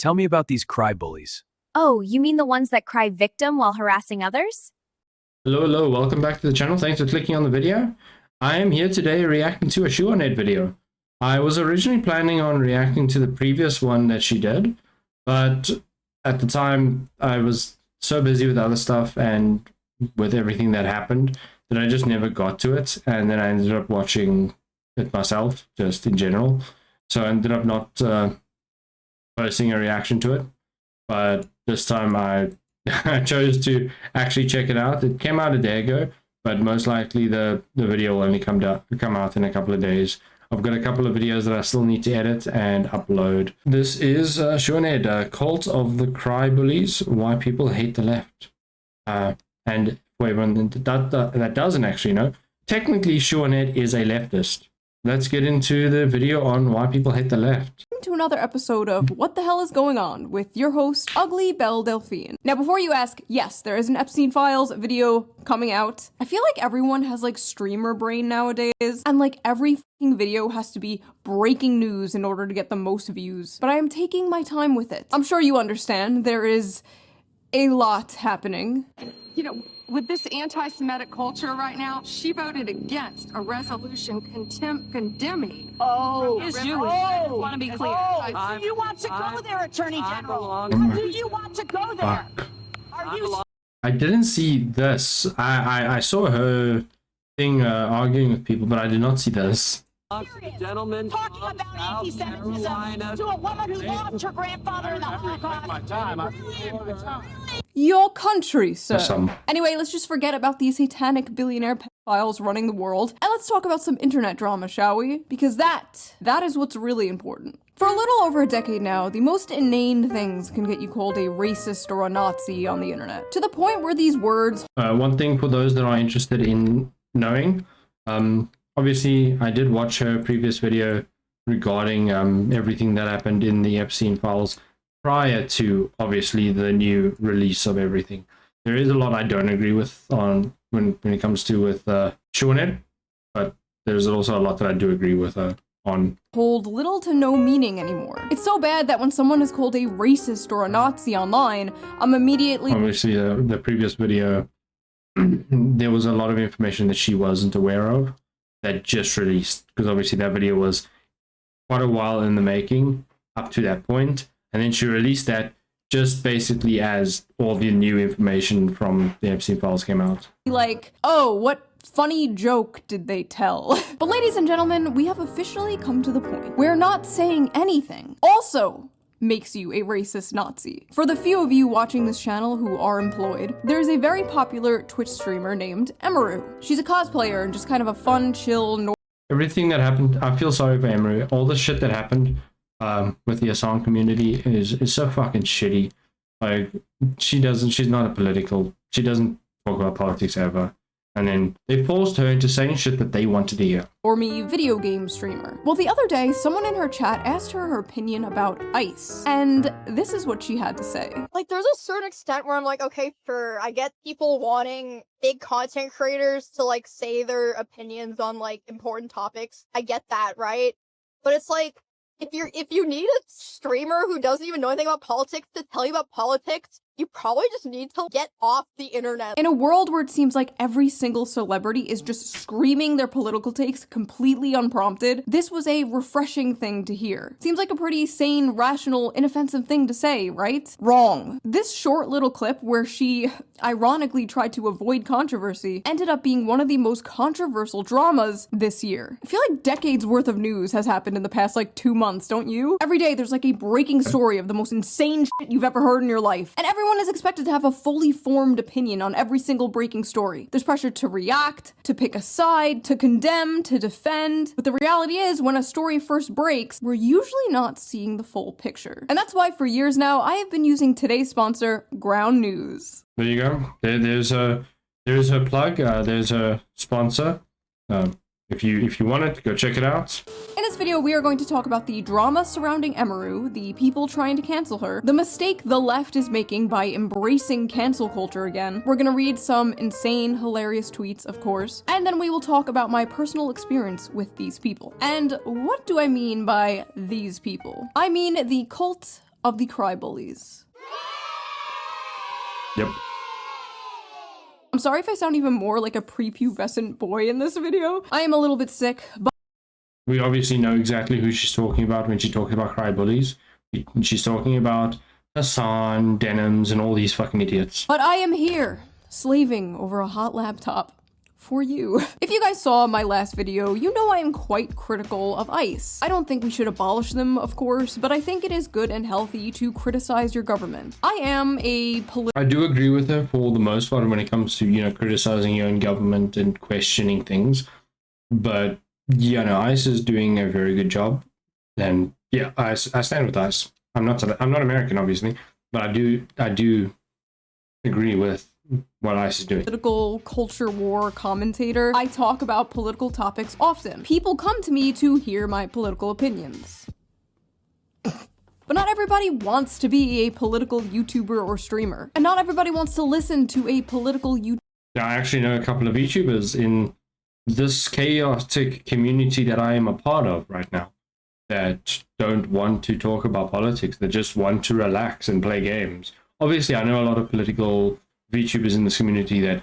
Tell me about these CryBullies. Oh, you mean the ones that cry victim while harassing others? Hello, welcome back to the channel. Thanks for clicking on the video. I am here today reacting to a Shuanet video. I was originally planning on reacting to the previous one that she did, but at the time I was so busy with other stuff and with everything that happened that I just never got to it, and then I ended up watching it myself, just in general. So I ended up not posting a reaction to it, but this time I chose to actually check it out. It came out a day ago, but most likely the video will only come out in a couple of days. I've got a couple of videos that I still need to edit and upload. This is Shuanet, Cult of the CryBullies, Why People Hate the Left. And for everyone that doesn't actually know, technically Shuanet is a leftist. Let's get into the video on why people hate the left. To another episode of What the Hell is Going On with your host, Ugly Belle Delphine. Now, before you ask, yes, there is an Epstein Files video coming out. I feel like everyone has like streamer brain nowadays, and like every fucking video has to be breaking news in order to get the most views. But I am taking my time with it. I'm sure you understand there is a lot happening. You know, with this anti-Semitic culture right now, she voted against a resolution condemning. Is Jewish. I want to be clear. Do you want to go there, Attorney General? Do you want to go there? Are you? I didn't see this. I saw her thing arguing with people, but I did not see this. Gentlemen, talking about anti-Semitism to a woman who lost her grandfather in the Holocaust. Your country, sir. Awesome. Anyway, let's just forget about these satanic billionaire pedophiles running the world, and let's talk about some internet drama, shall we? Because that is what's really important. For a little over a decade now, the most inane things can get you called a racist or a Nazi on the internet, to the point where these words... One thing for those that are interested in knowing, obviously I did watch her previous video regarding everything that happened in the Epstein Files prior to, obviously, the new release of everything. There is a lot I don't agree with on when it comes to with Shuanet, but there's also a lot that I do agree with on. Hold little to no meaning anymore. It's so bad that when someone is called a racist or a Nazi online, I'm immediately... Obviously, the previous video, there was a lot of information that she wasn't aware of that just released, because obviously that video was quite a while in the making up to that point. And then she released that just basically as all the new information from the Epstein Files came out. Like, oh, what funny joke did they tell? But ladies and gentlemen, we have officially come to the point where not saying anything also makes you a racist Nazi. For the few of you watching this channel who are employed, there's a very popular Twitch streamer named Emaru. She's a cosplayer and just kind of a fun, chill, Everything that happened, I feel sorry for Emaru. All the shit that happened with the Assam community is so fucking shitty. Like, she doesn't talk about politics ever. And then they forced her into saying shit that they wanted to hear. Or me, video game streamer. Well, the other day, someone in her chat asked her opinion about ICE, and this is what she had to say. Like, there's a certain extent where I'm like, okay, sure, I get people wanting big content creators to, like, say their opinions on, like, important topics. I get that, right? But it's like, if you need a streamer who doesn't even know anything about politics to tell you about politics, you probably just need to get off the internet. In a world where it seems like every single celebrity is just screaming their political takes completely unprompted, this was a refreshing thing to hear. Seems like a pretty sane, rational, inoffensive thing to say, right? Wrong. This short little clip where she ironically tried to avoid controversy ended up being one of the most controversial dramas this year. I feel like decades worth of news has happened in the past like 2 months, don't you? Every day there's like a breaking story of the most insane shit you've ever heard in your life, and everyone is expected to have a fully formed opinion on every single breaking story. There's pressure to react, to pick a side, to condemn, to defend. But the reality is, when a story first breaks, we're usually not seeing the full picture. And that's why for years now, I have been using today's sponsor, Ground News. There you go. There's her plug. There's her sponsor. If you want it, go check it out. In this video, we are going to talk about the drama surrounding Emaru, the people trying to cancel her, the mistake the left is making by embracing cancel culture again. We're gonna read some insane, hilarious tweets, of course, and then we will talk about my personal experience with these people. And what do I mean by these people? I mean the cult of the CryBullies. Yep. I'm sorry if I sound even more like a prepubescent boy in this video. I am a little bit sick, but We obviously know exactly who she's talking about when she talks about CryBullies. She's talking about Hassan, Denims, and all these fucking idiots. I am here, slaving over a hot laptop. For you. If you guys saw my last video, you know I am quite critical of ICE. I don't think we should abolish them, of course, but I think it is good and healthy to criticize your government. I am a I do agree with her for the most part when it comes to, you know, criticizing your own government and questioning things. But, yeah, no, ICE is doing a very good job. And, yeah, I stand with ICE. I'm not American, obviously, but I do agree with what ICE is doing. Political culture war commentator. I talk about political topics often. People come to me to hear my political opinions. But not everybody wants to be a political YouTuber or streamer. And not everybody wants to listen to a political YouTuber. Now, I actually know a couple of YouTubers in this chaotic community that I am a part of right now that don't want to talk about politics. They just want to relax and play games. Obviously, I know a lot of political VTubers in this community that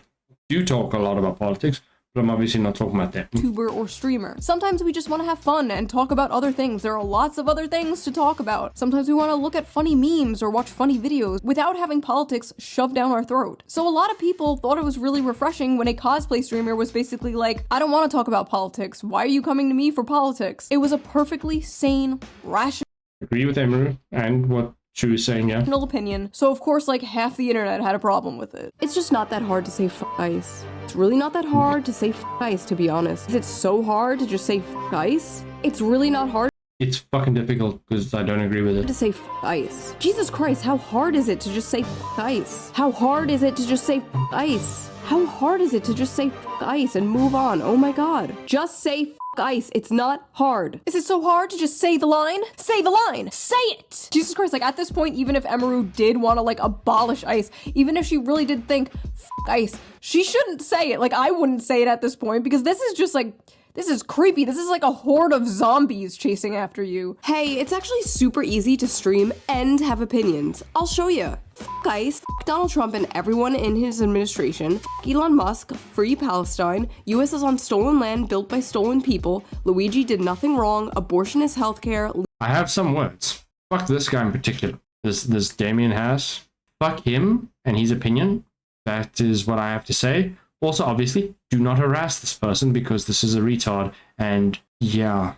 do talk a lot about politics, but I'm obviously not talking about that. YouTuber or streamer. Sometimes we just want to have fun and talk about other things. There are lots of other things to talk about. Sometimes we want to look at funny memes or watch funny videos without having politics shoved down our throat. So a lot of people thought it was really refreshing when a cosplay streamer was basically like, I don't want to talk about politics. Why are you coming to me for politics? It was a perfectly sane, rational Agree with Emery and what she was saying, yeah. opinion. So of course, like, half the internet had a problem with it. It's just not that hard to say f ICE. It's really not that hard to say f ICE, to be honest. Is it so hard to just say f ICE? It's really not hard It's fucking difficult because I don't agree with it. to say f ICE. Jesus Christ, how hard is it to just say f ICE? How hard is it to just say f ICE? How hard is it to just say f ICE and move on? Oh my god. Just say f ICE. It's not hard. Is it so hard to just say the line? Say the line! Say it! Jesus Christ, like, at this point, even if Emeru did want to, like, abolish ICE, even if she really did think f ICE, she shouldn't say it. Like, I wouldn't say it at this point, because this is just, like, this is creepy. This is like a horde of zombies chasing after you. Hey, it's actually super easy to stream and have opinions. I'll show you. F ICE, f Donald Trump and everyone in his administration, f Elon Musk, free Palestine, US is on stolen land built by stolen people, Luigi did nothing wrong, abortion is healthcare. I have some words. Fuck this guy in particular. This Damien Haas. Fuck him and his opinion. That is what I have to say. Also, obviously, do not harass this person because this is a retard. And yeah,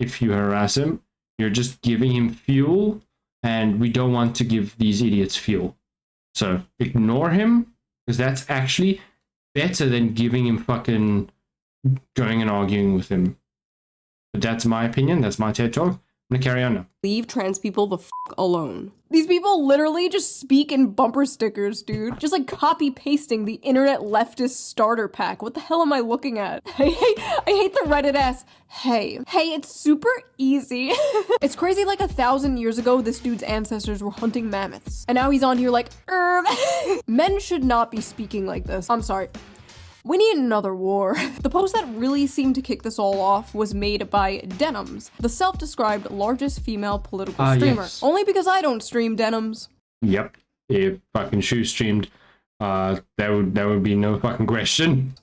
if you harass him, you're just giving him fuel. And we don't want to give these idiots fuel. So ignore him because that's actually better than giving him fucking going and arguing with him. But that's my opinion. That's my TED Talk. I'm gonna carry on now. Leave trans people the f alone. These people literally just speak in bumper stickers, dude. Just like copy pasting the internet leftist starter pack. What the hell am I looking at? I hate the Reddit ass. Hey, it's super easy. It's crazy, like 1,000 years ago, this dude's ancestors were hunting mammoths. And now he's on here like, Men should not be speaking like this. I'm sorry. We need another war. The post that really seemed to kick this all off was made by Denims, the self-described largest female political streamer. Yes. Only because I don't stream Denims. Yep. If fucking Shoe streamed, there would be no fucking question.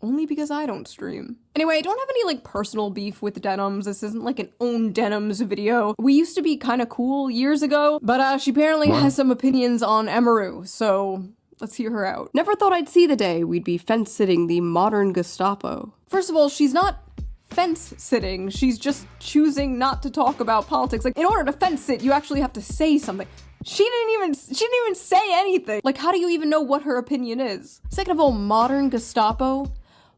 Only because I don't stream. Anyway, I don't have any like personal beef with Denims. This isn't like an own Denims video. We used to be kind of cool years ago, but she apparently has some opinions on Emeru, so let's hear her out. Never thought I'd see the day we'd be fence-sitting the modern Gestapo. First of all, she's not fence-sitting. She's just choosing not to talk about politics. Like, in order to fence-sit, you actually have to say something. She didn't even say anything. Like, how do you even know what her opinion is? Second of all, modern Gestapo?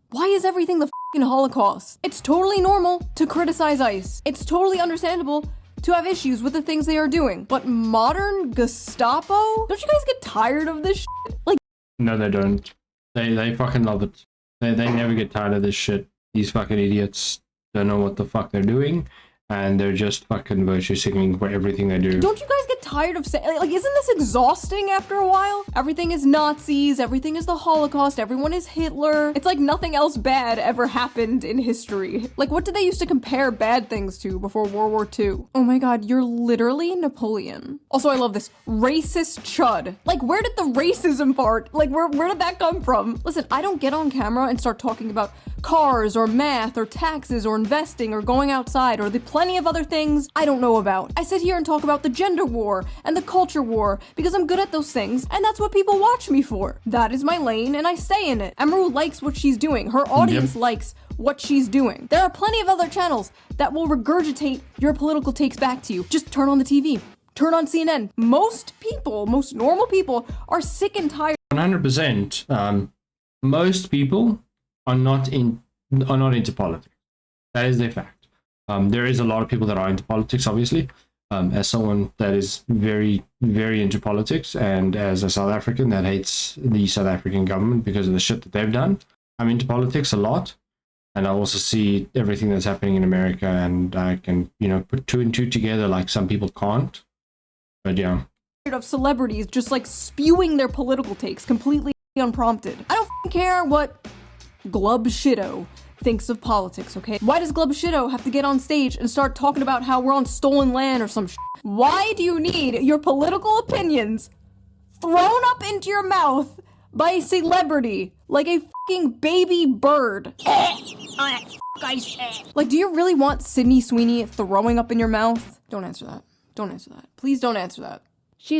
Why is everything the f***ing Holocaust? It's totally normal to criticize ICE. It's totally understandable to have issues with the things they are doing. But modern Gestapo? Don't you guys get tired of this shit? Like, No, they don't. They fucking love it. They never get tired of this shit. These fucking idiots don't know what the fuck they're doing. and they're just fucking virtue signaling for everything they do. Don't you guys get tired of saying, like, isn't this exhausting after a while? Everything is Nazis, everything is the Holocaust, everyone is Hitler. It's like nothing else bad ever happened in history. Like, what did they used to compare bad things to before World War II? Oh my god, you're literally Napoleon. Also, I love this. Racist chud. Like, where did the racism part, like, where did that come from? Listen, I don't get on camera and start talking about cars or math or taxes or investing or going outside or the plenty of other things I don't know about. I sit here and talk about the gender war and the culture war because I'm good at those things and that's what people watch me for. That is my lane and I stay in it. Emru likes what she's doing. Her audience likes what she's doing. There are plenty of other channels that will regurgitate your political takes back to you. Just turn on the TV. Turn on CNN. Most people, most normal people are sick and tired. 100%. Most people are not into politics. That is their fact. There is a lot of people that are into politics, obviously. As someone that is very, very into politics, and as a South African that hates the South African government because of the shit that they've done, I'm into politics a lot. And I also see everything that's happening in America, and I can, put 2 and 2 together like some people can't. But yeah. Of celebrities just like spewing their political takes completely unprompted. I don't care what Glub Shitto thinks of politics, okay? Why does Glub Shitto have to get on stage and start talking about how we're on stolen land or some shit? Why do you need your political opinions thrown up into your mouth by a celebrity like a fucking baby bird? Like, do you really want Sydney Sweeney throwing up in your mouth? Don't answer that. Don't answer that. Please don't answer that.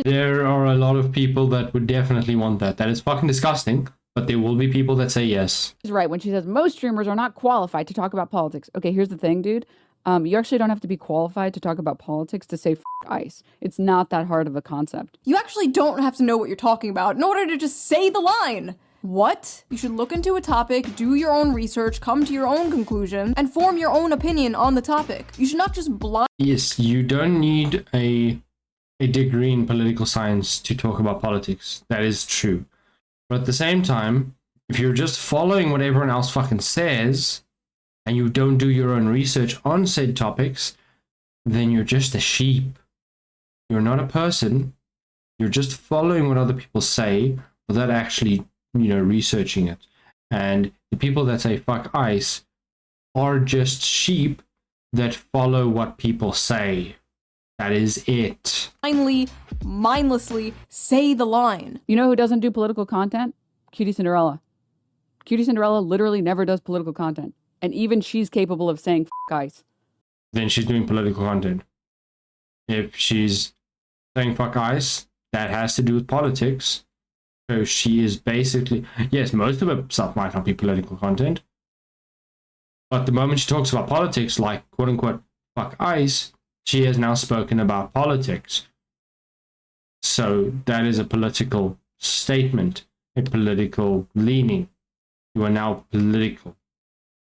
There are a lot of people that would definitely want that. That is fucking disgusting. But there will be people that say yes. She's right when she says most streamers are not qualified to talk about politics. Okay, here's the thing, dude. You actually don't have to be qualified to talk about politics to say F ICE. It's not that hard of a concept. You actually don't have to know what you're talking about in order to just say the line. What? You should look into a topic, do your own research, come to your own conclusion, and form your own opinion on the topic. You should not just blind. Yes, you don't need a degree in political science to talk about politics. That is true. But at the same time, if you're just following what everyone else fucking says, and you don't do your own research on said topics, then you're just a sheep. You're not a person. You're just following what other people say without actually, researching it. And the people that say fuck ICE are just sheep that follow what people say. That is it. Finally, mindlessly say the line. You know who doesn't do political content? Cutie Cinderella. Cutie Cinderella literally never does political content. And even she's capable of saying F ICE. Then she's doing political content. If she's saying fuck ICE, that has to do with politics. So she is basically, yes, most of her stuff might not be political content. But the moment she talks about politics, like quote unquote fuck ICE, she has now spoken about politics. So that is a political statement, a political leaning. You are now political.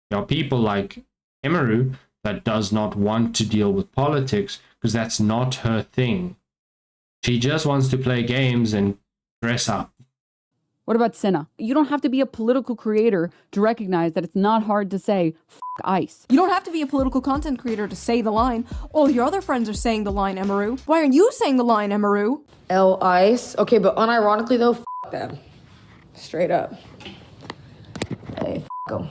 There are people like Emeru that does not want to deal with politics because that's not her thing. She just wants to play games and dress up. What about Cinna? You don't have to be a political creator to recognize that it's not hard to say F ICE. You don't have to be a political content creator to say the line. All your other friends are saying the line, Emeru. Why aren't you saying the line, Emeru? L ICE. Okay, but unironically though, f them. Straight up. Hey, f them.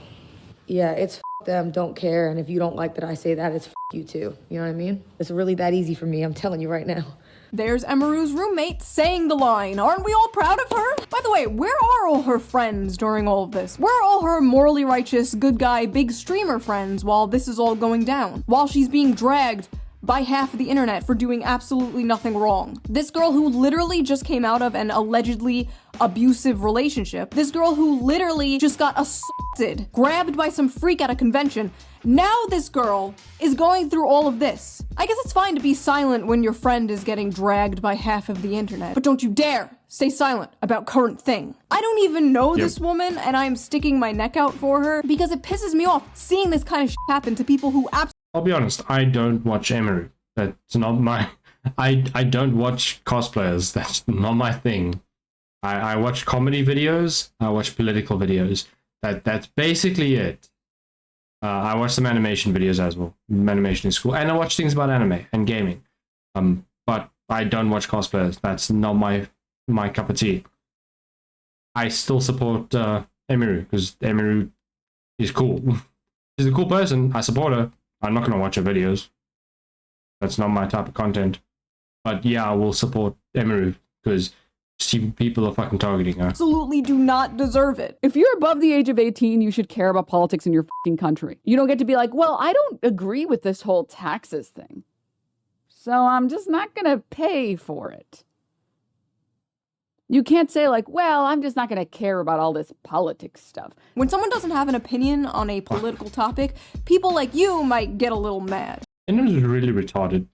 Yeah, it's f them, don't care, and if you don't like that I say that, it's f you too. You know what I mean? It's really that easy for me, I'm telling you right now. There's Emeru's roommate saying the line. Aren't we all proud of her? By the way, where are all her friends during all of this? Where are all her morally righteous, good guy, big streamer friends while this is all going down? While she's being dragged by half of the internet for doing absolutely nothing wrong. This girl who literally just came out of an allegedly abusive relationship. This girl who literally just got assaulted, grabbed by some freak at a convention. Now this girl is going through all of this. I guess it's fine to be silent when your friend is getting dragged by half of the internet, but don't you dare stay silent about current thing. I don't even know this woman, and I am sticking my neck out for her because it pisses me off seeing this kind of shit happen to people who absolutely. I'll be honest, I don't watch Emeru. That's not my... I don't watch cosplayers. That's not my thing. I watch comedy videos. I watch political videos. That's basically it. I watch some animation videos as well. Animation is cool, and I watch things about anime and gaming. But I don't watch cosplayers. That's not my cup of tea. I still support Emiru because Emiru is cool. She's a cool person. I support her. I'm not gonna watch her videos. That's not my type of content. But yeah, I will support Emiru because people are fucking targeting her. Absolutely do not deserve it. If you're above the age of 18, you should care about politics in your fucking country. You don't get to be like, well, I don't agree with this whole taxes thing, so I'm just not gonna pay for it. You can't say like, well, I'm just not gonna care about all this politics stuff. When someone doesn't have an opinion on a political topic, people like you might get a little mad. And is really retarded.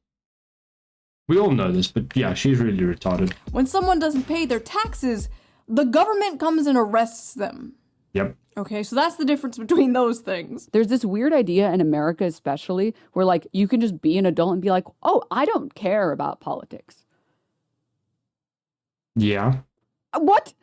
We all know this, but yeah, she's really retarded. When someone doesn't pay their taxes, the government comes and arrests them. Yep. Okay, so that's the difference between those things. There's this weird idea in America especially where like you can just be an adult and be like, oh, I don't care about politics. Yeah. What?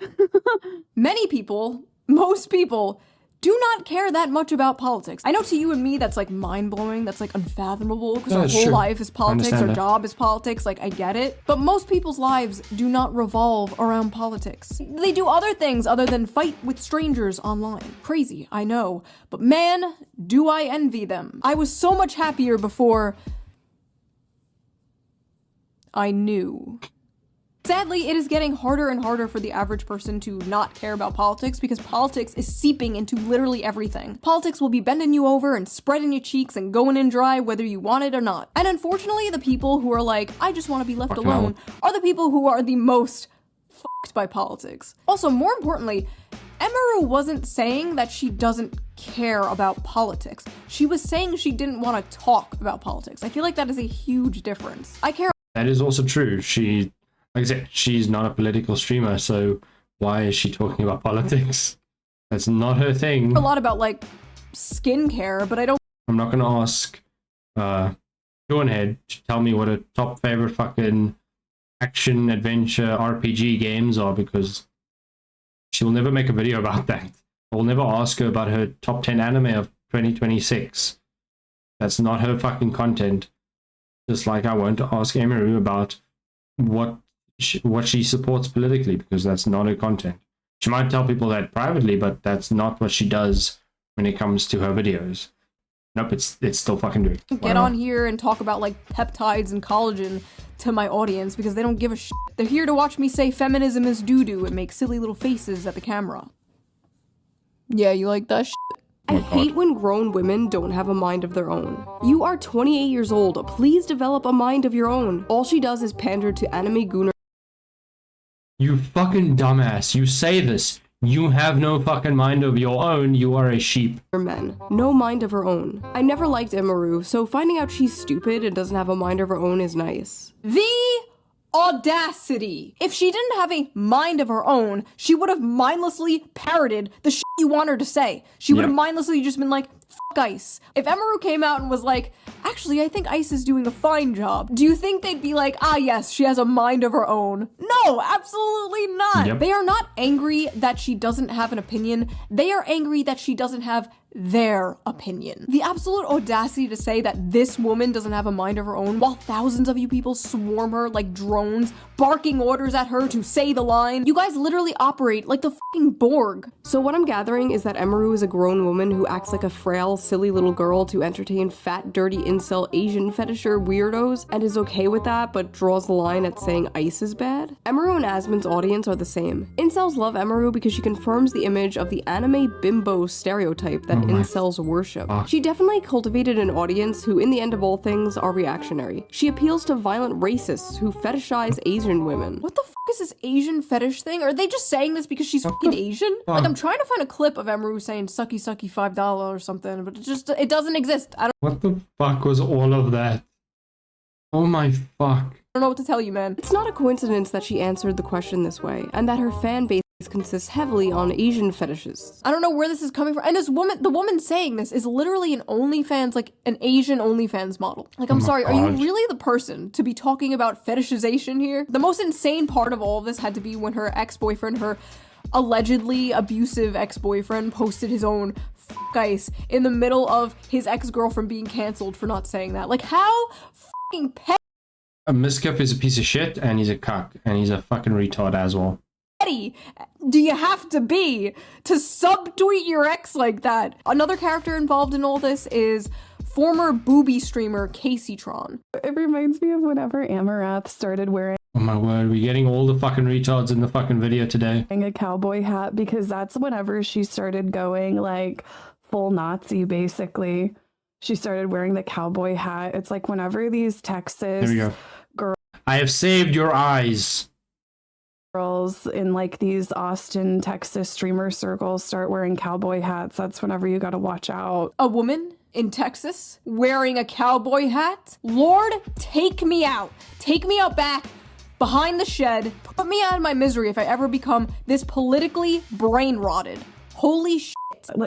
Many people, most people, do not care that much about politics. I know to you and me that's like mind-blowing, that's like unfathomable because our whole life is politics, our job is politics, like I get it. But most people's lives do not revolve around politics. They do other things other than fight with strangers online. Crazy, I know, but man, do I envy them. I was so much happier before I knew. Sadly, it is getting harder and harder for the average person to not care about politics because politics is seeping into literally everything. Politics will be bending you over and spreading your cheeks and going in dry whether you want it or not. And unfortunately, the people who are like, I just want to be left alone, are the people who are the most fucked by politics. Also, more importantly, Emiru wasn't saying that she doesn't care about politics. She was saying she didn't want to talk about politics. I feel like that is a huge difference. I care. That is also true. Like I said, she's not a political streamer, so why is she talking about politics? That's not her thing. A lot about like skincare, but I don't. I'm not gonna ask Dawnhead to tell me what her top favorite fucking action adventure RPG games are because she will never make a video about that. I will never ask her about her top 10 anime of 2026. That's not her fucking content. Just like I won't ask Emiru about what she supports politically because that's not her content. She might tell people that privately, but that's not what she does when it comes to her videos. Nope, it's still fucking true. Get on here and talk about like peptides and collagen to my audience because they don't give a shit. They're here to watch me say feminism is doo-doo and make silly little faces at the camera. Yeah, you like that shit? I hate when grown women don't have a mind of their own. You are 28 years old. Please develop a mind of your own. All she does is pander to anime gooner. You fucking dumbass. You say this. You have no fucking mind of your own. You are a sheep. Men. No mind of her own. I never liked Emiru, so finding out she's stupid and doesn't have a mind of her own is nice. The audacity! If she didn't have a mind of her own, she would have mindlessly parroted the shit you want her to say. She would have mindlessly just been like, fuck Ice. If Emiru came out and was like, actually, I think Ice is doing a fine job, do you think they'd be like, ah yes, she has a mind of her own? No, absolutely not. Yep. They are not angry that she doesn't have an opinion. They are angry that she doesn't have their opinion. The absolute audacity to say that this woman doesn't have a mind of her own while thousands of you people swarm her like drones, barking orders at her to say the line. You guys literally operate like the fucking Borg. So what I'm gathering is that Emiru is a grown woman who acts like a frail, silly little girl to entertain fat, dirty, incel, Asian fetisher weirdos and is okay with that but draws the line at saying Ice is bad. Emiru and Asmon's audience are the same. Incels love Emiru because she confirms the image of the anime bimbo stereotype that incels worship. She definitely cultivated an audience who, in the end of all things, are reactionary. She appeals to violent racists who fetishize Asian women. What the fuck is this Asian fetish thing? Are they just saying this because she's fucking Asian? Like, I'm trying to find a clip of Emiru saying sucky sucky $5 or something, but it doesn't exist. What the fuck was all of that? Oh my fuck. I don't know what to tell you, man. It's not a coincidence that she answered the question this way, and that her fan base consists heavily on Asian fetishes. I don't know where this is coming from. And the woman saying this is literally an OnlyFans, like an Asian OnlyFans model. Like, I'm sorry, are you really the person to be talking about fetishization here? The most insane part of all of this had to be when her ex-boyfriend, her allegedly abusive ex-boyfriend posted his own f ice in the middle of his ex-girlfriend being canceled for not saying that. Like, how fucking petty Miskip is a piece of shit, and he's a cuck, and he's a fucking retard as well. do you have to be to subtweet your ex like that? Another character involved in all this is former booby streamer Caseytron. It reminds me of whenever Amaranth started wearing Oh my word, we're getting all the fucking retards in the fucking video today. a cowboy hat, because that's whenever she started going like full Nazi, basically. She started wearing the cowboy hat. It's like whenever these Texas Here we go. I have saved your eyes. girls in like these Austin, Texas streamer circles start wearing cowboy hats, that's whenever you gotta watch out. A woman in Texas wearing a cowboy hat? Lord, take me out. Take me out back behind the shed. Put me out of my misery if I ever become this politically brain rotted. Holy shit.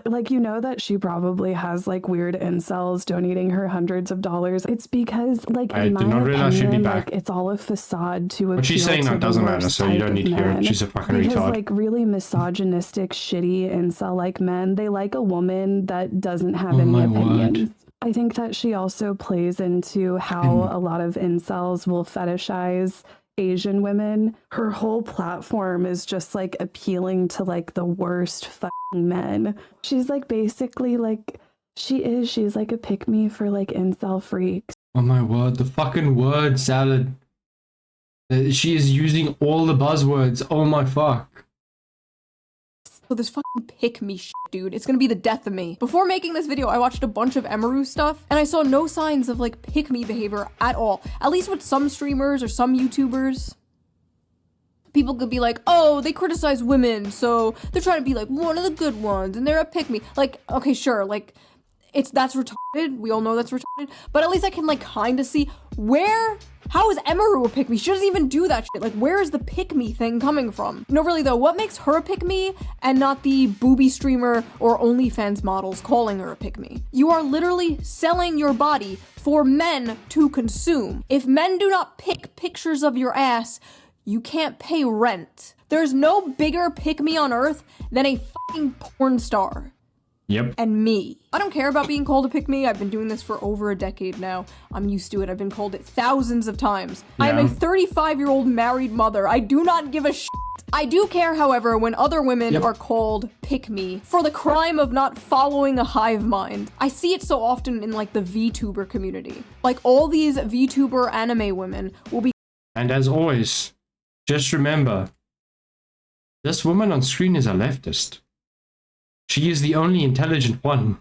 Like, you know that she probably has like weird incels donating her hundreds of dollars. It's because like I in did my not realize she'd be opinion, back. like it's all a facade to appeal What she's saying to now the doesn't matter, worst so you type don't need of to hear it. men. She's a fucking Because retard. like really misogynistic, shitty incel like men, they like a woman that doesn't have Oh any my opinions. word. I think that she also plays into how a lot of incels will fetishize Asian women. Her whole platform is just like appealing to like the worst fucking men. She's like basically like she's like a pick-me for like incel freaks. Oh my word, the fucking word salad. She is using all the buzzwords. Oh my fuck. So this fucking pick-me shit, dude. It's gonna be the death of me. Before making this video, I watched a bunch of Emaru stuff, and I saw no signs of like pick-me behavior at all. At least with some streamers or some YouTubers. People could be like, oh, they criticize women, so they're trying to be like one of the good ones, and they're a pick-me. Like, okay, sure, like, that's retarded. We all know that's retarded. But at least I can like kind of see how is Emaru a pick-me? She doesn't even do that shit. Like, where is the pick-me thing coming from? No, really though, what makes her a pick-me and not the booby streamer or OnlyFans models calling her a pick-me? You are literally selling your body for men to consume. If men do not pick pictures of your ass, you can't pay rent. There's no bigger pick-me on earth than a fucking porn star. Yep. And me. I don't care about being called a pick-me. I've been doing this for over a decade now. I'm used to it. I've been called it thousands of times. Yeah. I am a 35-year-old married mother. I do not give a shit. I do care, however, when other women are called pick-me for the crime of not following a hive mind. I see it so often in like the Vtuber community. Like all these Vtuber anime women will be. And as always, just remember, this woman on screen is a leftist. She is the only intelligent one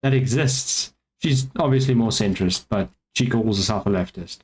that exists. She's obviously more centrist, but she calls herself a leftist.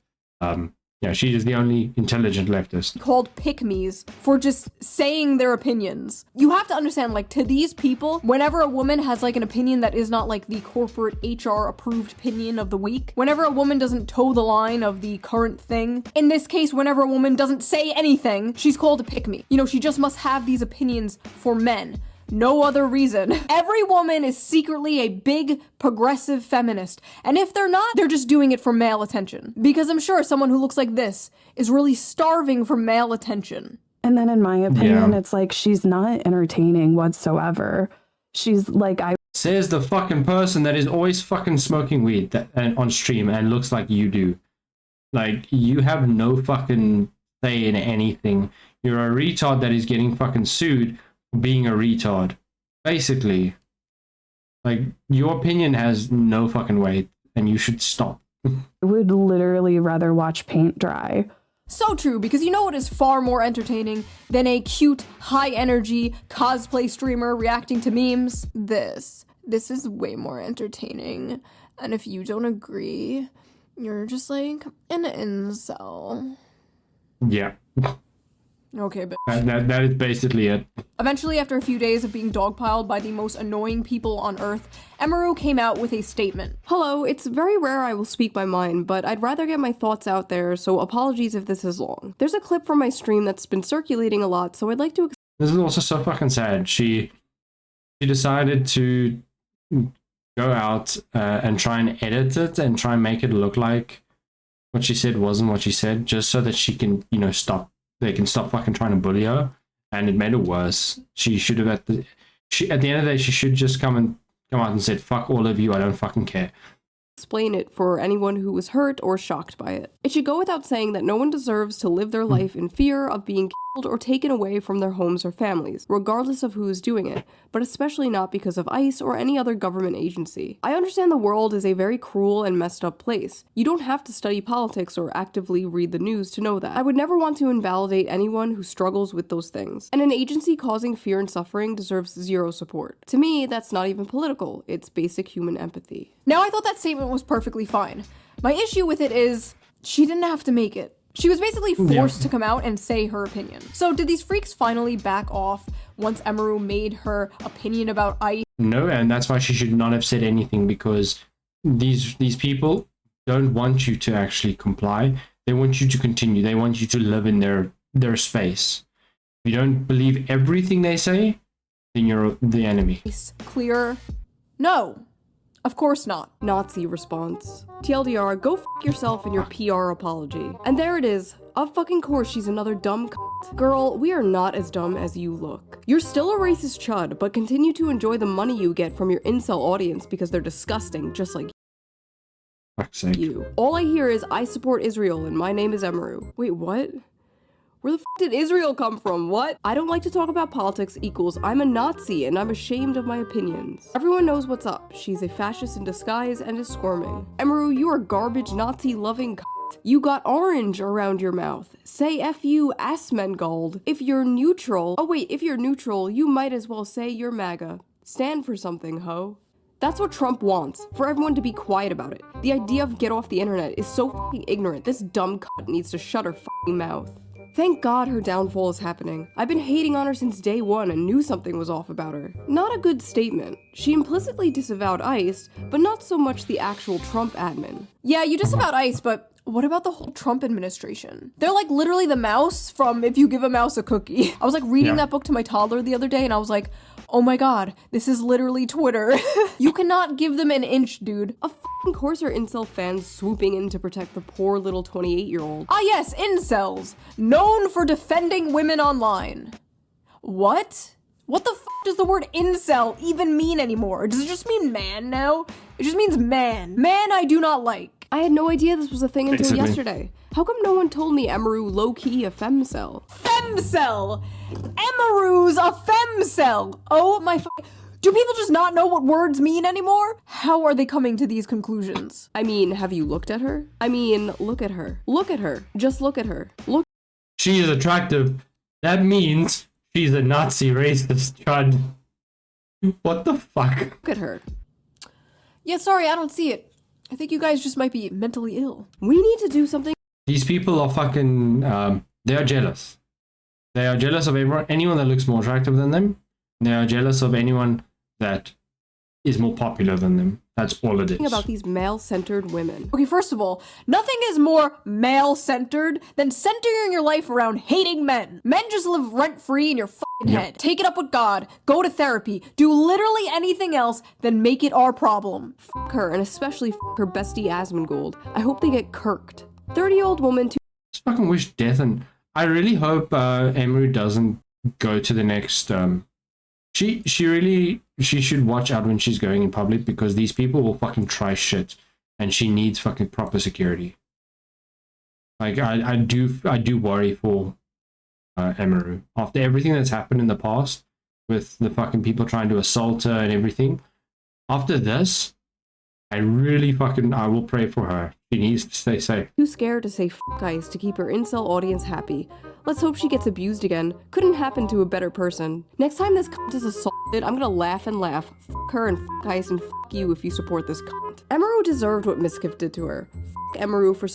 Yeah, she is the only intelligent leftist. Called pick-me's for just saying their opinions. You have to understand, like, to these people, whenever a woman has like an opinion that is not like the corporate HR approved opinion of the week, whenever a woman doesn't toe the line of the current thing, in this case, whenever a woman doesn't say anything, she's called a pick-me. You know, she just must have these opinions for men. No other reason. Every woman is secretly a big progressive feminist. And if they're not, they're just doing it for male attention. Because I'm sure someone who looks like this is really starving for male attention. And then in my opinion, it's like she's not entertaining whatsoever. She's like, Says the fucking person that is always fucking smoking weed on stream and looks like you do. Like, you have no fucking say in anything. You're a retard that is getting fucking sued being a retard, basically. Like, your opinion has no fucking weight and you should stop. I would literally rather watch paint dry. So true, because you know what is far more entertaining than a cute, high-energy cosplay streamer reacting to memes? This is way more entertaining. And if you don't agree, you're just like an incel. Yeah. Okay, but that is basically it. Eventually, after a few days of being dogpiled by the most annoying people on Earth, Emaru came out with a statement. Hello, it's very rare I will speak my mind, but I'd rather get my thoughts out there, so apologies if this is long. There's a clip from my stream that's been circulating a lot, so I'd like to... This is also so fucking sad. She decided to go out and try and edit it and try and make it look like what she said wasn't what she said, just so that she can, you know, they can stop fucking trying to bully her. and it made it worse. She should have at the end of the day, she should just come out and said, "Fuck all of you, I don't fucking care." Explain it for anyone who was hurt or shocked by it. It should go without saying that no one deserves to live their life in fear of being killed or taken away from their homes or families, regardless of who is doing it, but especially not because of ICE or any other government agency. I understand the world is a very cruel and messed up place. You don't have to study politics or actively read the news to know that. I would never want to invalidate anyone who struggles with those things, and an agency causing fear and suffering deserves zero support. To me, that's not even political, it's basic human empathy. Now, I thought that statement was perfectly fine. My issue with it is, she didn't have to make it. She was basically forced to come out and say her opinion. So did these freaks finally back off once Emeru made her opinion about ICE? No, and that's why she should not have said anything, because these people don't want you to actually comply. They want you to continue. They want you to live in their space. If you don't believe everything they say, then you're the enemy. Clear? No. Of course not. Nazi response. TLDR, go f yourself in your PR apology. And there it is. Of fucking course she's another dumb cunt. Girl, we are not as dumb as you look. You're still a racist chud, but continue to enjoy the money you get from your incel audience because they're disgusting, just like you. All I hear is, I support Israel and my name is Emeru. Wait, what? Where the f did Israel come from? What? I don't like to talk about politics equals I'm a Nazi and I'm ashamed of my opinions. Everyone knows what's up. She's a fascist in disguise and is squirming. Emeru, you are garbage Nazi-loving cunt. You got orange around your mouth. Say F you, Asmongold. If you're neutral, if you're neutral, you might as well say you're MAGA. Stand for something, ho. That's what Trump wants, for everyone to be quiet about it. The idea of get off the internet is so fucking ignorant. This dumb cunt needs to shut her fucking mouth. Thank God her downfall is happening. I've been hating on her since day one and knew something was off about her. Not a good statement. She implicitly disavowed ICE, but not so much the actual Trump admin. Yeah, you disavowed ICE, but what about the whole Trump administration? They're like literally the mouse from If You Give a Mouse a Cookie. I was like reading that book to my toddler the other day and I was like, oh my god, this is literally Twitter. You cannot give them an inch, dude. Of course are incel fans swooping in to protect the poor little 28-year-old. Ah yes, incels. Known for defending women online. What? What the f does the word incel even mean anymore? Does it just mean man now? It just means man. Man I do not like. I had no idea this was a thing until yesterday. How come no one told me Emeru low-key a femcel? Femcel! Emeru's a femcel! Oh my do people just not know what words mean anymore? How are they coming to these conclusions? I mean, have you looked at her? I mean, look at her. Look at her. Just look at her. Look. She is attractive. That means she's a Nazi racist chud. What the fuck? Look at her. Yeah, sorry, I don't see it. I think you guys just might be mentally ill. We need to do something. These people are fucking, they are jealous. They are jealous of anyone that looks more attractive than them. They are jealous of anyone that is more popular than them. That's all it is. About these male-centered women. Okay, first of all, nothing is more male-centered than centering your life around hating men. Men just live rent-free in your fucking head. Take it up with God, go to therapy, do literally anything else than make it our problem. Fuck her, and especially fuck her bestie Asmongold. I hope they get kirked. 30-year-old woman Just fucking wish death, and I really hope Emeru doesn't go to the next she should watch out when she's going in public, because these people will fucking try shit and she needs fucking proper security. Like I do worry for Emeru after everything that's happened in the past with the fucking people trying to assault her and everything. After this, I will pray for her. She needs to stay safe. Too scared to say f guys to keep her incel audience happy. Let's hope she gets abused again. Couldn't happen to a better person. Next time this cunt is assaulted, I'm gonna laugh and laugh. F her and f guys and f you if you support this cunt. Emeru deserved what Miskiff did to her. F Emeru for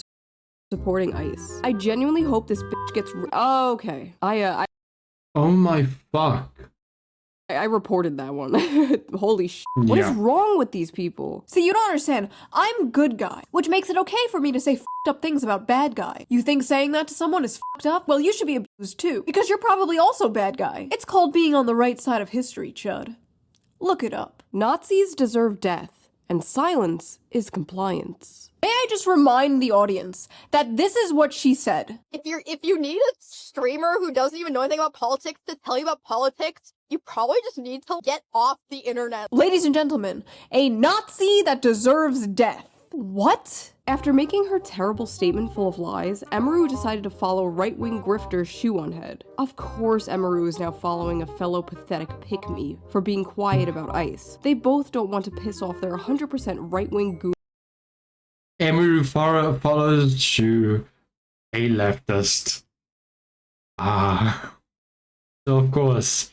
supporting ICE. I genuinely hope this bitch gets oh, okay. Oh my fuck. I reported that one. Holy shit. What is wrong with these people? See, you don't understand. I'm good guy, which makes it okay for me to say f***ed up things about bad guy. You think saying that to someone is f***ed up? Well, you should be abused too, because you're probably also bad guy. It's called being on the right side of history, chud. Look it up. Nazis deserve death, and silence is compliance. May I just remind the audience that this is what she said. If you need a streamer who doesn't even know anything about politics to tell you about politics, you probably just need to get off the internet. Ladies and gentlemen, a Nazi that deserves death. What? After making her terrible statement full of lies, Emeru decided to follow right-wing grifter Shoe on Head. Of course Emeru is now following a fellow pathetic pick-me for being quiet about ICE. They both don't want to piss off their 100% right-wing goon. Emeru follows Shoe, a leftist. So of course.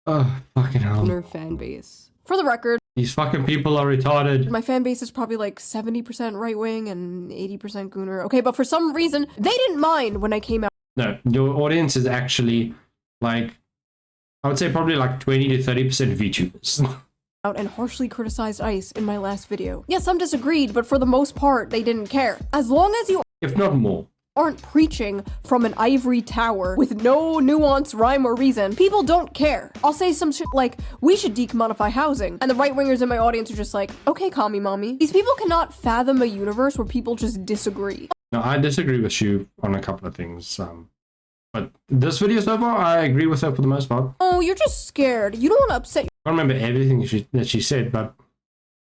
Oh, fucking hell. Fan base. For the record, these fucking people are retarded. my fan base is probably like 70% right-wing and 80% gooner. Okay, but for some reason, they didn't mind when I came out. No, your audience is actually like, I would say probably like 20 to 30% VTubers. Out and harshly criticized ICE in my last video. Yes, some disagreed, but for the most part, they didn't care. As long as you If not more. aren't preaching from an ivory tower with no nuance, rhyme, or reason, people don't care. I'll say some shit like, we should decommodify housing, and the right-wingers in my audience are just like, okay, commie mommy. These people cannot fathom a universe where people just disagree. No, I disagree with you on a couple of things. But this video so far, I agree with her for the most part. Oh, you're just scared. You don't want to upset. I don't remember everything that she said, but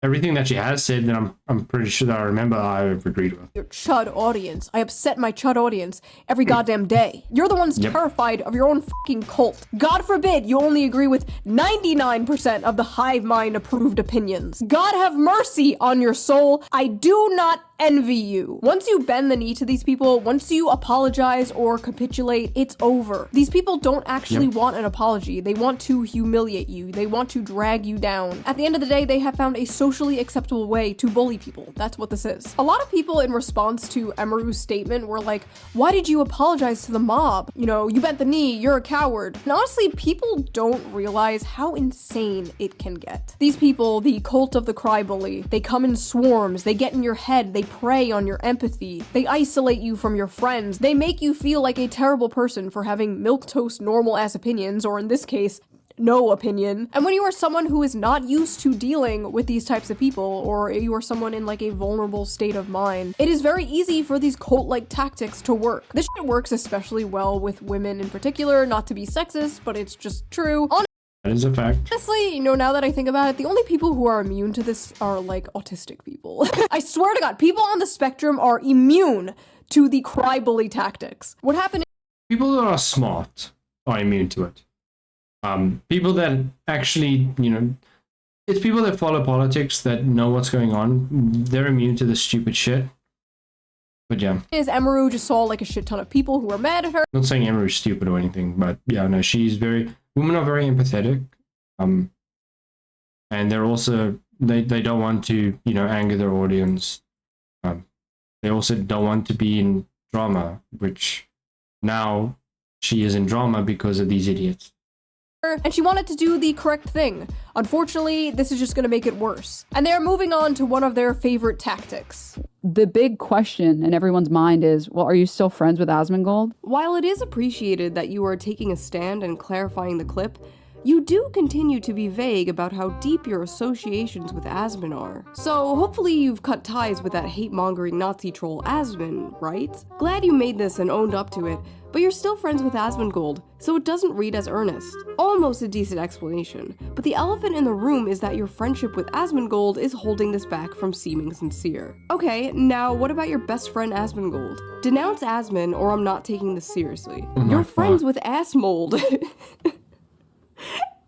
everything that she has said, then I'm pretty sure that I remember I've agreed with. Your chud audience. I upset my chud audience every goddamn day. You're the ones terrified of your own fucking cult. God forbid you only agree with 99% of the hive mind approved opinions. God have mercy on your soul. I do not envy you. Once you bend the knee to these people, once you apologize or capitulate, it's over. These people don't actually want an apology. They want to humiliate you. They want to drag you down. At the end of the day, they have found a socially acceptable way to bully people. That's what this is. A lot of people in response to Emeru's statement were like, why did you apologize to the mob? You know, you bent the knee, you're a coward. And honestly, people don't realize how insane it can get. These people, the cult of the CryBully, they come in swarms, they get in your head, they prey on your empathy, they isolate you from your friends, they make you feel like a terrible person for having milquetoast normal ass opinions, or in this case, no opinion. And when you are someone who is not used to dealing with these types of people, or you are someone in like a vulnerable state of mind, it is very easy for these cult-like tactics to work. This shit works especially well with women in particular, not to be sexist, but it's just true. That is a fact. Honestly, you know, now that I think about it, the only people who are immune to this are like autistic people. I swear to God, people on the spectrum are immune to the CryBully tactics. What happened? People that are smart are immune to it. People that actually, you know, it's people that follow politics that know what's going on. They're immune to this stupid shit. But yeah. Is Emeru just saw like a shit ton of people who were mad at her. Not saying Emeru's stupid or anything, but yeah, no, women are very empathetic. And they're also, they don't want to, you know, anger their audience. They also don't want to be in drama, which now she is in drama because of these idiots. And she wanted to do the correct thing. Unfortunately, this is just going to make it worse. And they're moving on to one of their favorite tactics. The big question in everyone's mind is, well, are you still friends with Asmongold? While it is appreciated that you are taking a stand and clarifying the clip, you do continue to be vague about how deep your associations with Asmon are. So hopefully you've cut ties with that hate-mongering Nazi troll Asmon, right? Glad you made this and owned up to it, but you're still friends with Asmongold, so it doesn't read as earnest. Almost a decent explanation, but the elephant in the room is that your friendship with Asmongold is holding this back from seeming sincere. Okay, now what about your best friend Asmongold? Denounce Asmon or I'm not taking this seriously. You're friends with Assmold.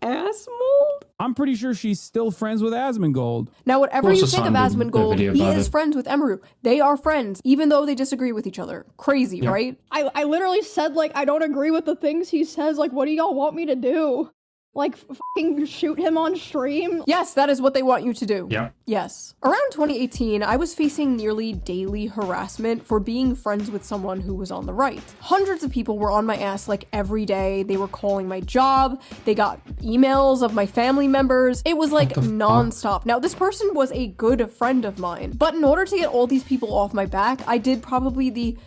Assmold? I'm pretty sure she's still friends with Asmongold. Now, whatever you think of Asmongold, he is friends with Emeru. They are friends, even though they disagree with each other. Crazy, right? I literally said, like, I don't agree with the things he says. Like, what do y'all want me to do? Like, fucking shoot him on stream? Yes, that is what they want you to do. Yeah. Yes. Around 2018, I was facing nearly daily harassment for being friends with someone who was on the right. Hundreds of people were on my ass like every day. They were calling my job. They got emails of my family members. It was like nonstop. Now, this person was a good friend of mine, but in order to get all these people off my back, I did probably the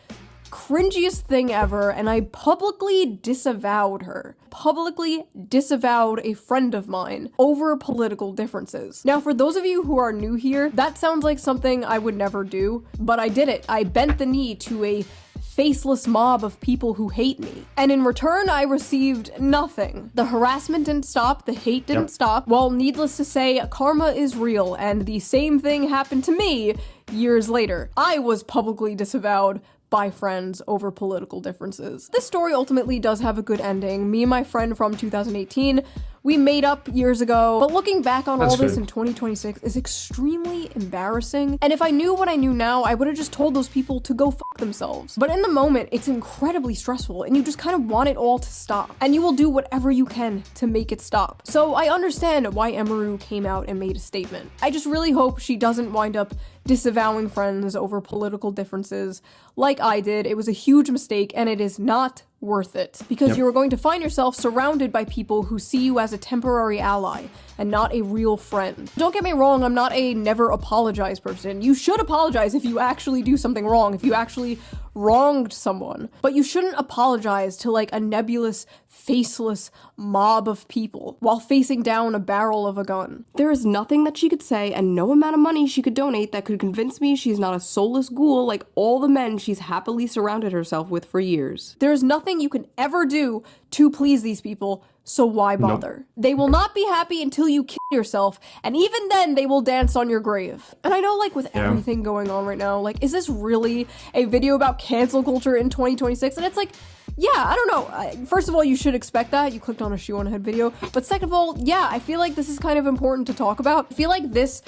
cringiest thing ever, and I publicly disavowed her. Publicly disavowed a friend of mine over political differences. Now, for those of you who are new here, that sounds like something I would never do, but I did it. I bent the knee to a faceless mob of people who hate me. And in return, I received nothing. The harassment didn't stop, the hate didn't stop. Well, needless to say, karma is real, and the same thing happened to me years later. I was publicly disavowed by friends over political differences. This story ultimately does have a good ending. Me and my friend from 2018, we made up years ago, but looking back on all this in 2026 is extremely embarrassing. And if I knew what I knew now, I would have just told those people to go fuck themselves. But in the moment, it's incredibly stressful and you just kind of want it all to stop. And you will do whatever you can to make it stop. So I understand why Emaru came out and made a statement. I just really hope she doesn't wind up disavowing friends over political differences like I did. It was a huge mistake and it is not worth it, because you are going to find yourself surrounded by people who see you as a temporary ally and not a real friend. Don't get me wrong, I'm not a never apologize person. You should apologize if you actually do something wrong, if you actually wronged someone, but you shouldn't apologize to like a nebulous, faceless mob of people while facing down a barrel of a gun. There is nothing that she could say and no amount of money she could donate that could convince me she's not a soulless ghoul like all the men she's happily surrounded herself with for years. There is nothing you can ever do to please these people, so why bother? They will not be happy until you kill yourself, and even then they will dance on your grave. And I know, like, with everything going on right now, like, is this really a video about cancel culture in 2026? And it's like, yeah, I don't know. First of all, you should expect that. You clicked on a shoe on a head video. But second of all, yeah, I feel like this is kind of important to talk about. I feel like this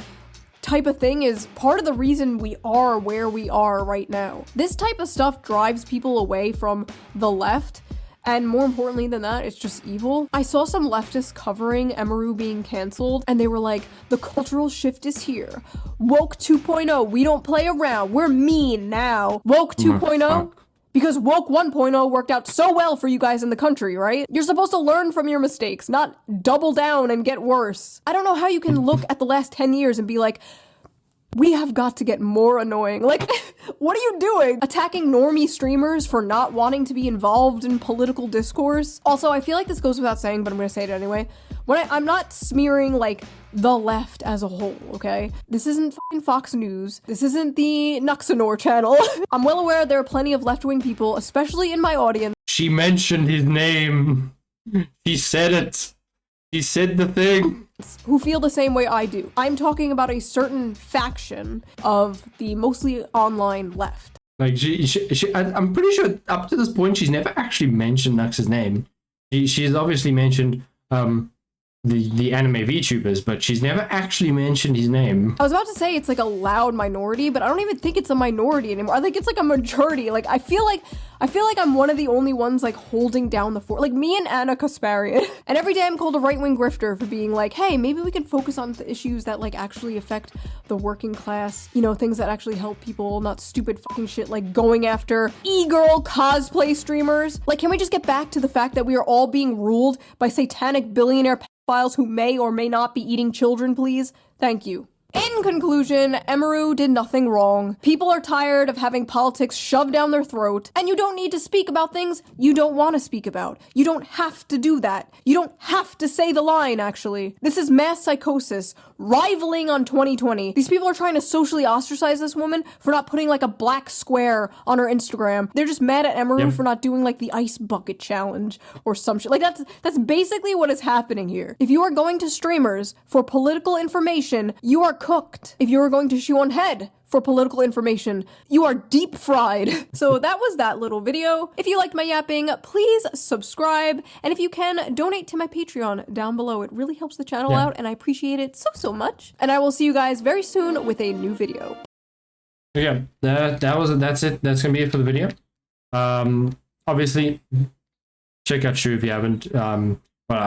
type of thing is part of the reason we are where we are right now. This type of stuff drives people away from the left. And more importantly than that, it's just evil. I saw some leftists covering Emaru being canceled, and they were like, the cultural shift is here. Woke 2.0, we don't play around, we're mean now. Woke 2.0? Because Woke 1.0 worked out so well for you guys in the country, right? You're supposed to learn from your mistakes, not double down and get worse. I don't know how you can look at the last 10 years and be like, we have got to get more annoying. Like, what are you doing? Attacking normie streamers for not wanting to be involved in political discourse? Also, I feel like this goes without saying, but I'm gonna say it anyway. I'm not smearing, like, the left as a whole, okay? This isn't fucking Fox News. This isn't the Nuxanor channel. I'm well aware there are plenty of left-wing people, especially in my audience. She mentioned his name. He said it. He said the thing. Who feel the same way I do. I'm talking about a certain faction of the mostly online left. Like, I'm pretty sure up to this point, she's never actually mentioned Nux's name. She's obviously mentioned the anime VTubers, but she's never actually mentioned his name. I was about to say it's like a loud minority, but I don't even think it's a minority anymore. I think it's like a majority. Like, I feel like I'm one of the only ones like holding down the fort. Like me and Anna Kasparian. And every day I'm called a right-wing grifter for being like, hey, maybe we can focus on the issues that like actually affect the working class. You know, things that actually help people, not stupid fucking shit like going after e-girl cosplay streamers. Like, can we just get back to the fact that we are all being ruled by satanic billionaire pedophiles who may or may not be eating children, please? Thank you. In conclusion, Emaru did nothing wrong. People are tired of having politics shoved down their throat, and you don't need to speak about things you don't want to speak about. You don't have to do that. You don't have to say the line, actually. This is mass psychosis, rivaling on 2020. These people are trying to socially ostracize this woman for not putting like a black square on her Instagram. They're just mad at Emaru for not doing like the ice bucket challenge or some shit. Like that's basically what is happening here. If you are going to streamers for political information, you are cooked. If you are going to shoe on head for political information, you are deep fried. So that was that little video. If you liked my yapping, please subscribe. And if you can, donate to my Patreon down below. It really helps the channel out and I appreciate it so much. And I will see you guys very soon with a new video. Okay, that's it. That's gonna be it for the video. Obviously, check out Shu if you haven't. But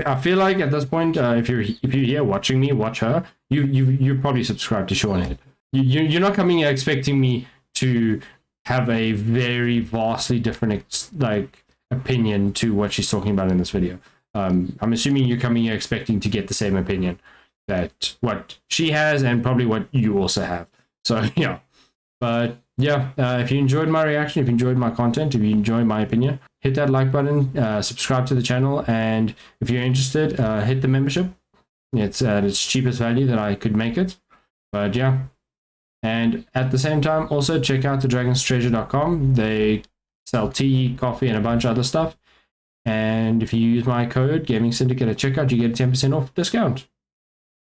I feel like at this point, if you're here watching me, watch her. You probably subscribe to Shu on it. You're not coming here expecting me to have a very vastly different like opinion to what she's talking about in this video. I'm assuming you're coming here expecting to get the same opinion that what she has and probably what you also have. So yeah, but yeah, if you enjoyed my reaction, if you enjoyed my content, if you enjoyed my opinion, hit that like button, subscribe to the channel, and if you're interested, hit the membership. It's cheapest value that I could make it. But yeah, and at the same time, also check out thedragonstreasure.com. They sell tea, coffee, and a bunch of other stuff. And if you use my code GamingSyndicate at checkout, you get a 10% off discount.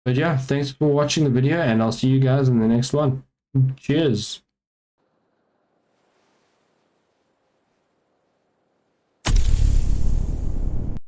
But yeah, thanks for watching the video, and I'll see you guys in the next one. Cheers.